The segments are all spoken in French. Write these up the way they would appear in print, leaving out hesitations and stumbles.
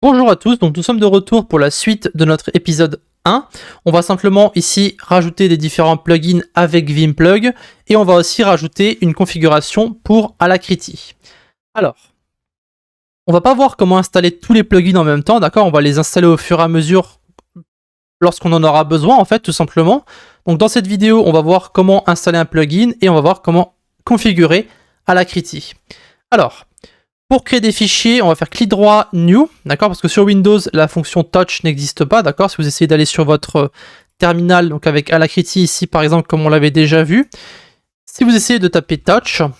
Bonjour à tous, donc nous sommes de retour pour la suite de notre épisode 1. On va simplement ici rajouter des différents plugins avec Vimplug et on va aussi rajouter une configuration pour Alacrity. Alors, on va pas voir comment installer tous les plugins en même temps, d'accord? On va les installer au fur et à mesure lorsqu'on en aura besoin en fait, tout simplement. Donc dans cette vidéo, on va voir comment installer un plugin et on va voir comment configurer Alacrity. Alors, pour créer des fichiers, on va faire clic droit New, d'accord? Parce que sur Windows, la fonction Touch n'existe pas, d'accord? Si vous essayez d'aller sur votre terminal, donc avec Alacrity ici par exemple, comme on l'avait déjà vu, si vous essayez de taper Touch, vous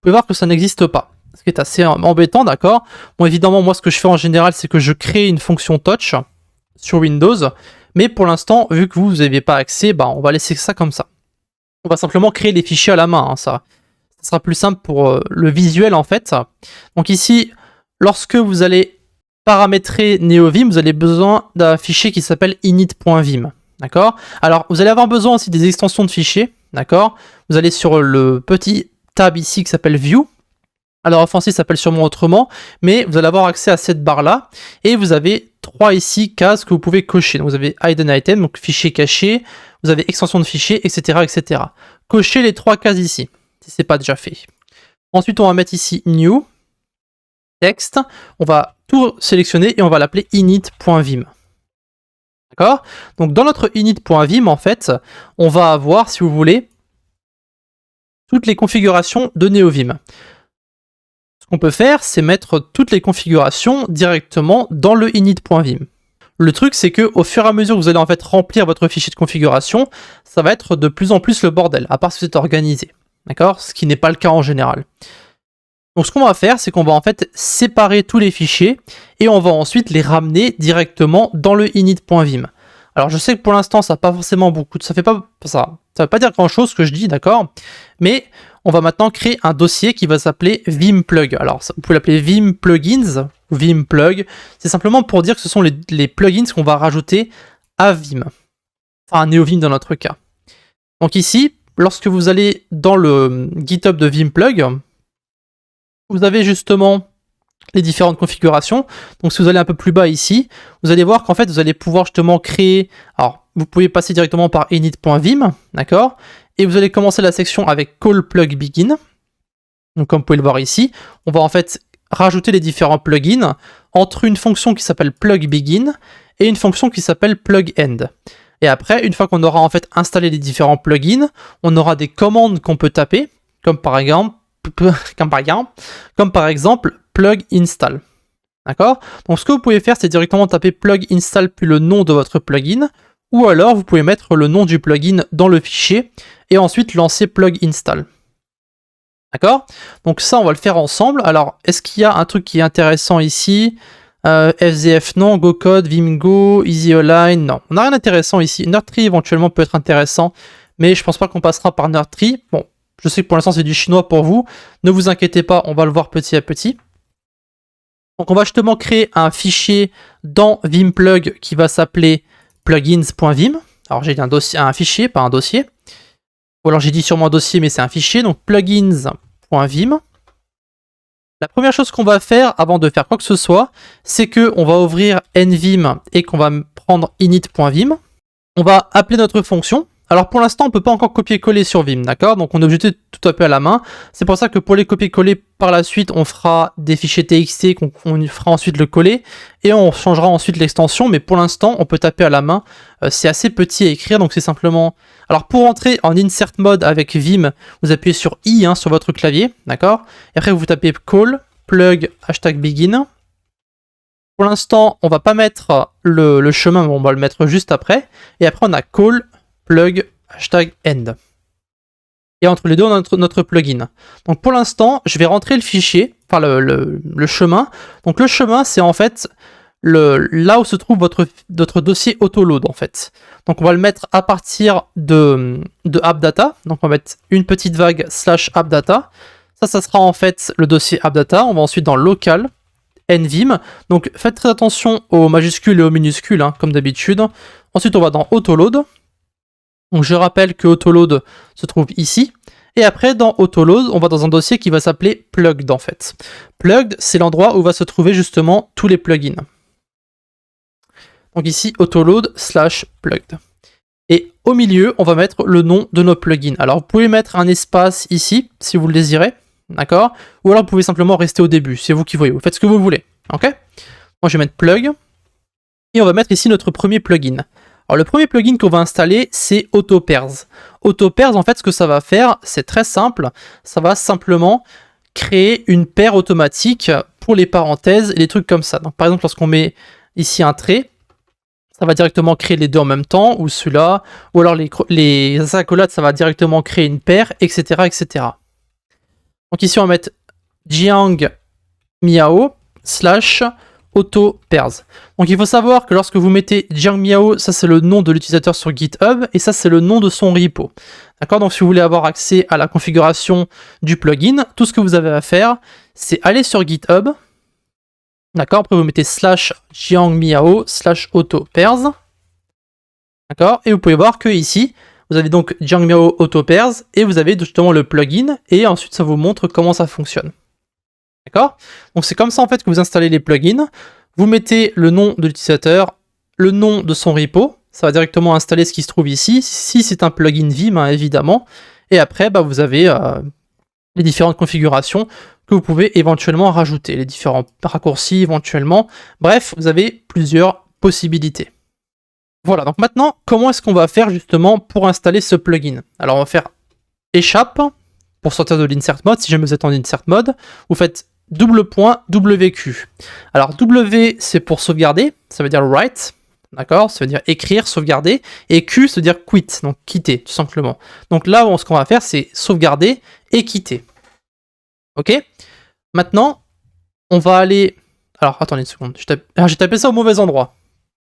pouvez voir que ça n'existe pas. Ce qui est assez embêtant, d'accord? Bon, évidemment, moi ce que je fais en général, c'est que je crée une fonction Touch sur Windows, mais pour l'instant, vu que vous n'avez pas accès, on va laisser ça comme ça. On va simplement créer les fichiers à la main, ça sera plus simple pour le visuel en fait. Donc ici, lorsque vous allez paramétrer NeoVim, vous avez besoin d'un fichier qui s'appelle init.vim, d'accord? Alors, vous allez avoir besoin aussi des extensions de fichiers, d'accord? Vous allez sur le petit tab ici qui s'appelle View. Alors en français, ça s'appelle sûrement autrement, mais vous allez avoir accès à cette barre-là, et vous avez 3 ici cases que vous pouvez cocher. Donc vous avez Hidden Item, donc fichier caché, vous avez extension de fichier, etc., etc. Cochez les 3 cases ici, si ce n'est pas déjà fait. Ensuite, on va mettre ici New, Text, on va tout sélectionner et on va l'appeler init.vim. D'accord? Donc dans notre init.vim, en fait, on va avoir, si vous voulez, toutes les configurations de NeoVim. Ce qu'on peut faire, c'est mettre toutes les configurations directement dans le init.vim. Le truc, c'est que au fur et à mesure que vous allez en fait remplir votre fichier de configuration, ça va être de plus en plus le bordel, à part si vous êtes organisé. D'accord? Ce qui n'est pas le cas en général. Donc ce qu'on va faire, c'est qu'on va en fait séparer tous les fichiers et on va ensuite les ramener directement dans le init.vim. Alors je sais que pour l'instant, ça n'a pas forcément beaucoup, ça veut pas dire grand chose ce que je dis, d'accord? Mais on va maintenant créer un dossier qui va s'appeler Vimplug. Alors vous pouvez l'appeler Vimplugins ou Vimplug. C'est simplement pour dire que ce sont les plugins qu'on va rajouter à Vim. Enfin à NeoVim dans notre cas. Donc ici, lorsque vous allez dans le GitHub de Vimplug, vous avez justement les différentes configurations. Donc si vous allez un peu plus bas ici, vous allez voir qu'en fait vous allez pouvoir justement créer, alors vous pouvez passer directement par init.vim, d'accord? Et vous allez commencer la section avec call plug begin. Donc comme vous pouvez le voir ici, on va en fait rajouter les différents plugins entre une fonction qui s'appelle plug begin et une fonction qui s'appelle plug end. Et après, une fois qu'on aura en fait installé les différents plugins, on aura des commandes qu'on peut taper, comme par exemple plug install. D'accord? Donc ce que vous pouvez faire, c'est directement taper plug install puis le nom de votre plugin, ou alors vous pouvez mettre le nom du plugin dans le fichier et ensuite lancer plug install. D'accord? Donc ça, on va le faire ensemble. Alors, est-ce qu'il y a un truc qui est intéressant ici? FZF non, GoCode, Vimgo, EasyAlign, non. On n'a rien d'intéressant ici. Nerdtree éventuellement peut être intéressant, mais je pense pas qu'on passera par Nerdtree. Bon, je sais que pour l'instant c'est du chinois pour vous. Ne vous inquiétez pas, on va le voir petit à petit. Donc on va justement créer un fichier dans Vimplug qui va s'appeler plugins.vim. Alors j'ai dit un fichier, pas un dossier. Ou alors j'ai dit sûrement un dossier, mais c'est un fichier. Donc plugins.vim. La première chose qu'on va faire avant de faire quoi que ce soit, c'est qu'on va ouvrir nvim et qu'on va prendre init.vim. On va appeler notre fonction. Alors pour l'instant, on ne peut pas encore copier-coller sur Vim, d'accord? Donc on est obligé de tout taper à la main. C'est pour ça que pour les copier-coller par la suite, on fera des fichiers TXT qu'on fera ensuite le coller et on changera ensuite l'extension. Mais pour l'instant, on peut taper à la main. C'est assez petit à écrire, donc c'est simplement... Alors pour entrer en insert mode avec Vim, vous appuyez sur I sur votre clavier, d'accord? Et après vous tapez call plug #begin. Pour l'instant, on va pas mettre le chemin, mais on va le mettre juste après. Et après, on a call plug #end. Et entre les deux, on a notre plugin. Donc pour l'instant, je vais rentrer le fichier, enfin le chemin. Donc le chemin, c'est en fait là où se trouve votre dossier autoload en fait. Donc on va le mettre à partir de appdata. Donc on va mettre une petite vague /appdata. Ça sera en fait le dossier appdata. On va ensuite dans local nvim. Donc faites très attention aux majuscules et aux minuscules, comme d'habitude. Ensuite, on va dans autoload. Donc je rappelle que autoload se trouve ici. Et après, dans autoload, on va dans un dossier qui va s'appeler plugged en fait. Plugged, c'est l'endroit où va se trouver justement tous les plugins. Donc ici, autoload / plugged. Et au milieu, on va mettre le nom de nos plugins. Alors, vous pouvez mettre un espace ici, si vous le désirez, d'accord? Ou alors, vous pouvez simplement rester au début, c'est vous qui voyez, vous faites ce que vous voulez, ok? Moi, je vais mettre plug, et on va mettre ici notre premier plugin. Alors, le premier plugin qu'on va installer, c'est AutoPairs. AutoPairs, en fait, ce que ça va faire, c'est très simple, ça va simplement créer une paire automatique pour les parenthèses et les trucs comme ça. Donc, par exemple, lorsqu'on met ici un trait, ça va directement créer les deux en même temps, ou celui-là, ou alors les accolades, ça va directement créer une paire, etc., etc. Donc ici, on va mettre Jiang Miao / AutoPairs. Donc il faut savoir que lorsque vous mettez Jiang Miao, ça c'est le nom de l'utilisateur sur GitHub, et ça c'est le nom de son repo. D'accord? Donc si vous voulez avoir accès à la configuration du plugin, tout ce que vous avez à faire, c'est aller sur GitHub. D'accord, après vous mettez /Jiang Miao / AutoPairs. D'accord, et vous pouvez voir que ici, vous avez donc Jiang Miao AutoPairs et vous avez justement le plugin et ensuite ça vous montre comment ça fonctionne. D'accord, donc c'est comme ça en fait que vous installez les plugins. Vous mettez le nom de l'utilisateur, le nom de son repo, ça va directement installer ce qui se trouve ici, si c'est un plugin Vim hein, évidemment, et après bah, vous avez les différentes configurations que vous pouvez éventuellement rajouter, les différents raccourcis éventuellement. Bref, vous avez plusieurs possibilités. Voilà, donc maintenant, comment est-ce qu'on va faire justement pour installer ce plugin? Alors on va faire échappe pour sortir de l'insert mode, si jamais vous êtes en insert mode, vous faites $WQ. Alors W c'est pour sauvegarder, ça veut dire write, d'accord, ça veut dire écrire, sauvegarder, et Q ça veut dire quit, donc quitter tout simplement. Donc là, ce qu'on va faire, c'est sauvegarder et quitter. Ok, maintenant, on va aller... Alors, attendez une seconde, j'ai tapé ça au mauvais endroit.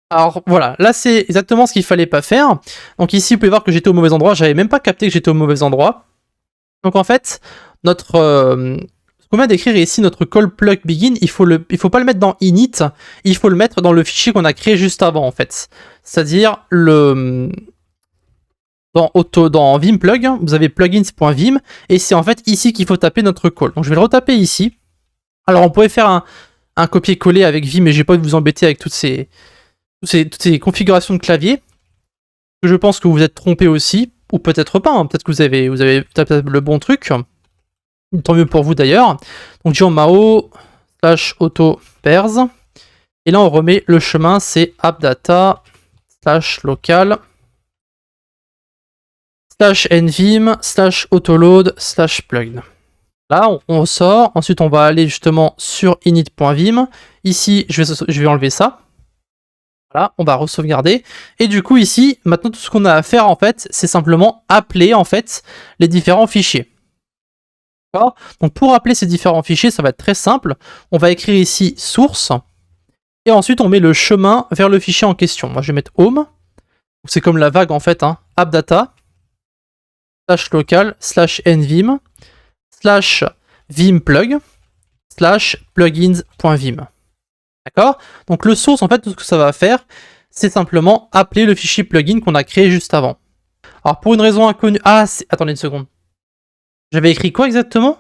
Alors, voilà, là, c'est exactement ce qu'il fallait pas faire. Donc ici, vous pouvez voir que j'étais au mauvais endroit, j'avais même pas capté que j'étais au mauvais endroit. Donc en fait, notre... ce qu'on vient d'écrire ici, notre call plug begin, il faut pas le mettre dans init, il faut le mettre dans le fichier qu'on a créé juste avant, en fait. C'est-à-dire, dans Vim plug, vous avez plugins.vim, et c'est en fait ici qu'il faut taper notre call. Donc je vais le retaper ici. Alors on pourrait faire un copier-coller avec Vim, mais j'ai pas envie de vous embêter avec toutes ces configurations de clavier. Je pense que vous êtes trompé aussi, ou peut-être pas, hein. Peut-être que vous avez tapé le bon truc. Tant mieux pour vous d'ailleurs. Donc Jiang Miao / AutoPairs. Et là on remet le chemin, c'est appdata / local /nvim / autoload / plugged. Là, on sort. Ensuite, on va aller justement sur init.vim. Ici, je vais enlever ça. Voilà, on va re-sauvegarder. Et du coup, ici, maintenant, tout ce qu'on a à faire, en fait, c'est simplement appeler, en fait, les différents fichiers. D'accord ? Donc, pour appeler ces différents fichiers, ça va être très simple. On va écrire ici source. Et ensuite, on met le chemin vers le fichier en question. Moi, je vais mettre home. C'est comme la vague, en fait, hein. Appdata / local / nvim / vimplug / plugins.vim. D'accord? Donc le source, en fait, tout ce que ça va faire, c'est simplement appeler le fichier plugin qu'on a créé juste avant. Alors pour une raison inconnue... Ah, attendez une seconde. J'avais écrit quoi exactement?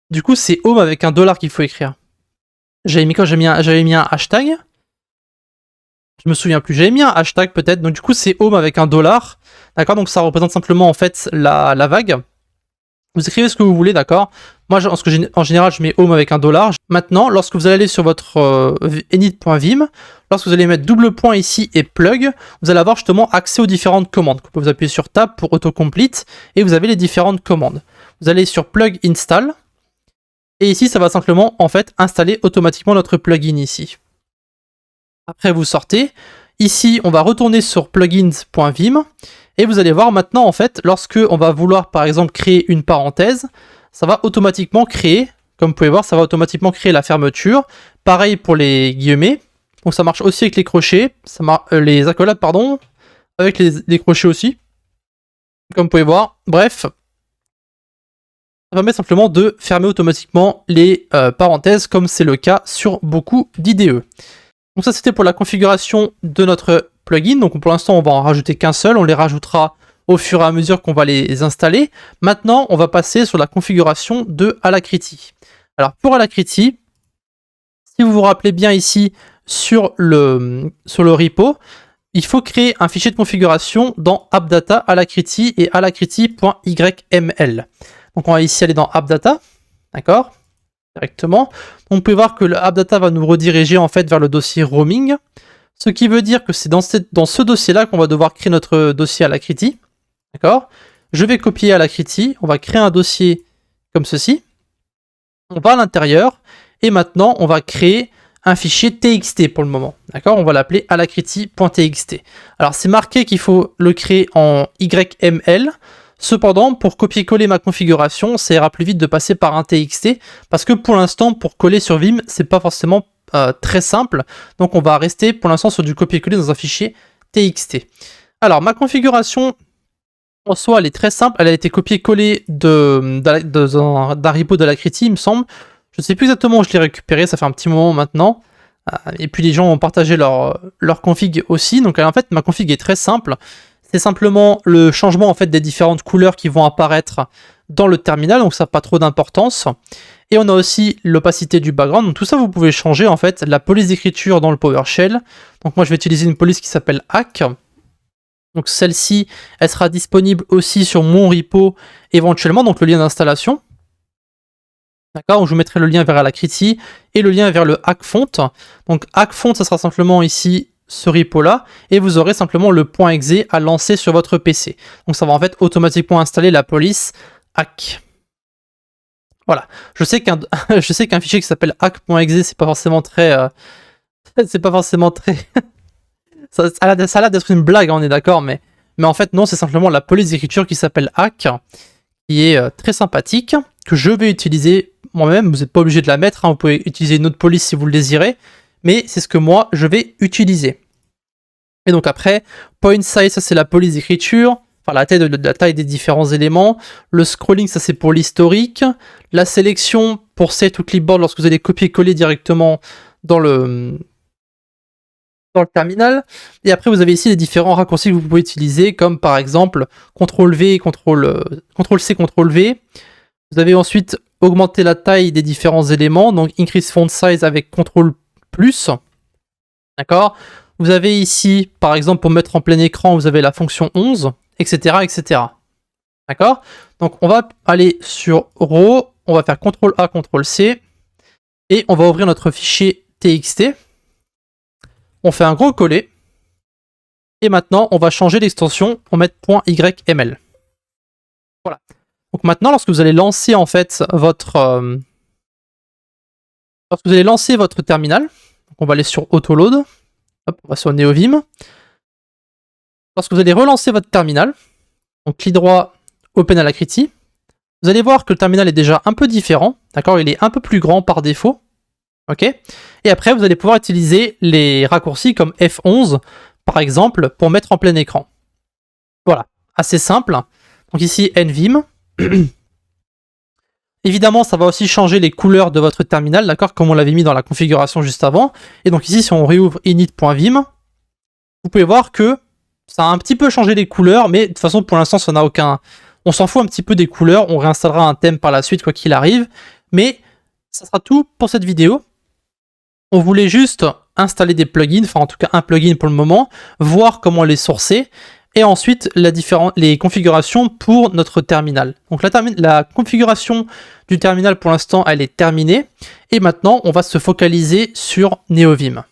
Du coup, c'est home avec un $ qu'il faut écrire. J'avais mis quoi? J'avais mis un hashtag. Je me souviens plus. J'avais mis un hashtag peut-être. Donc du coup, c'est home avec un $. D'accord? Donc ça représente simplement en fait la vague. Vous écrivez ce que vous voulez, d'accord? Moi, en général, je mets home avec un $. Maintenant, lorsque vous allez aller sur votre init.vim, lorsque vous allez mettre double point ici et plug, vous allez avoir justement accès aux différentes commandes. Vous pouvez appuyer sur Tab pour autocomplete et vous avez les différentes commandes. Vous allez sur plug install et ici, ça va simplement en fait installer automatiquement notre plugin ici. Après, vous sortez. Ici, on va retourner sur plugins.vim. Et vous allez voir maintenant, en fait, lorsque on va vouloir, par exemple, créer une parenthèse, ça va automatiquement créer, comme vous pouvez voir, ça va automatiquement créer la fermeture. Pareil pour les guillemets. Donc ça marche aussi avec les crochets, les accolades, pardon, avec les crochets aussi. Comme vous pouvez voir, bref. Ça permet simplement de fermer automatiquement les parenthèses, comme c'est le cas sur beaucoup d'IDE. Donc ça, c'était pour la configuration de notre plugin. Donc pour l'instant, on va en rajouter qu'un seul. On les rajoutera au fur et à mesure qu'on va les installer. Maintenant, on va passer sur la configuration de Alacrity. Alors pour Alacrity, si vous vous rappelez bien ici, sur le repo, il faut créer un fichier de configuration dans appdata alacrity et alacrity.yml. Donc on va ici aller dans appdata, d'accord, directement. Donc, vous pouvez voir que le appdata va nous rediriger en fait vers le dossier roaming, ce qui veut dire que c'est dans ce dossier-là qu'on va devoir créer notre dossier alacrity, d'accord. Je vais copier alacrity, on va créer un dossier comme ceci, on va à l'intérieur, et maintenant on va créer un fichier txt pour le moment, d'accord. On va l'appeler alacrity.txt. Alors c'est marqué qu'il faut le créer en YML, cependant pour copier-coller ma configuration, ça ira plus vite de passer par un txt, parce que pour l'instant pour coller sur Vim, c'est pas forcément très simple, donc on va rester pour l'instant sur du copier-coller dans un fichier txt. Alors ma configuration en soi elle est très simple, elle a été copiée-collée d'un repo d'Alacrity il me semble. Je ne sais plus exactement où je l'ai récupéré, ça fait un petit moment maintenant. Et puis les gens ont partagé leur config aussi. Donc en fait, ma config est très simple. C'est simplement le changement en fait des différentes couleurs qui vont apparaître dans le terminal. Donc ça n'a pas trop d'importance. Et on a aussi l'opacité du background. Donc tout ça, vous pouvez changer en fait la police d'écriture dans le PowerShell. Donc moi, je vais utiliser une police qui s'appelle hack. Donc celle-ci, elle sera disponible aussi sur mon repo éventuellement. Donc le lien d'installation. D'accord, je vous mettrai le lien vers Alacrity et le lien vers le hackfont. Donc hackfont, ça sera simplement ici ce repo là, et vous aurez simplement le .exe à lancer sur votre PC. Donc ça va en fait automatiquement installer la police hack. Voilà, je sais qu'un fichier qui s'appelle hack.exe, c'est pas forcément très... ça a l'air d'être une blague, on est d'accord, mais en fait non, c'est simplement la police d'écriture qui s'appelle hack, qui est très sympathique, que je vais utiliser moi-même. Vous n'êtes pas obligé de la mettre, hein. Vous pouvez utiliser une autre police si vous le désirez, mais c'est ce que moi je vais utiliser. Et donc après, point size, ça c'est la police d'écriture, enfin la taille des différents éléments. Le scrolling, ça c'est pour l'historique. La sélection pour set to clipboard lorsque vous allez copier-coller directement dans le terminal. Et après vous avez ici les différents raccourcis que vous pouvez utiliser, comme par exemple CTRL-V, CTRL-C, CTRL-V. Vous avez ensuite augmenté la taille des différents éléments, donc increase font size avec CTRL+. D'accord. Vous avez ici, par exemple, pour mettre en plein écran, vous avez la fonction 11, etc. etc. D'accord. Donc on va aller sur RAW, on va faire CTRL-A, CTRL-C, et on va ouvrir notre fichier TXT. On fait un gros coller, et maintenant on va changer l'extension, on va mettre .yml. Voilà. Donc maintenant, lorsque vous allez lancer en fait votre terminal, donc on va aller sur Autoload, hop, on va sur NeoVim. Lorsque vous allez relancer votre terminal, donc clic droit, Open Alacrity, vous allez voir que le terminal est déjà un peu différent, d'accord, il est un peu plus grand par défaut, ok. Et après, vous allez pouvoir utiliser les raccourcis comme F11, par exemple, pour mettre en plein écran. Voilà, assez simple. Donc ici, NVim. Évidemment, ça va aussi changer les couleurs de votre terminal, d'accord, comme on l'avait mis dans la configuration juste avant. Et donc ici, si on réouvre init.vim, vous pouvez voir que ça a un petit peu changé les couleurs, mais de toute façon, pour l'instant, ça n'a aucun... On s'en fout un petit peu des couleurs, on réinstallera un thème par la suite, quoi qu'il arrive. Mais ça sera tout pour cette vidéo. On voulait juste installer des plugins, enfin en tout cas un plugin pour le moment, voir comment les sourcer, et ensuite les configurations pour notre terminal. Donc la configuration du terminal pour l'instant elle est terminée, et maintenant on va se focaliser sur NeoVim.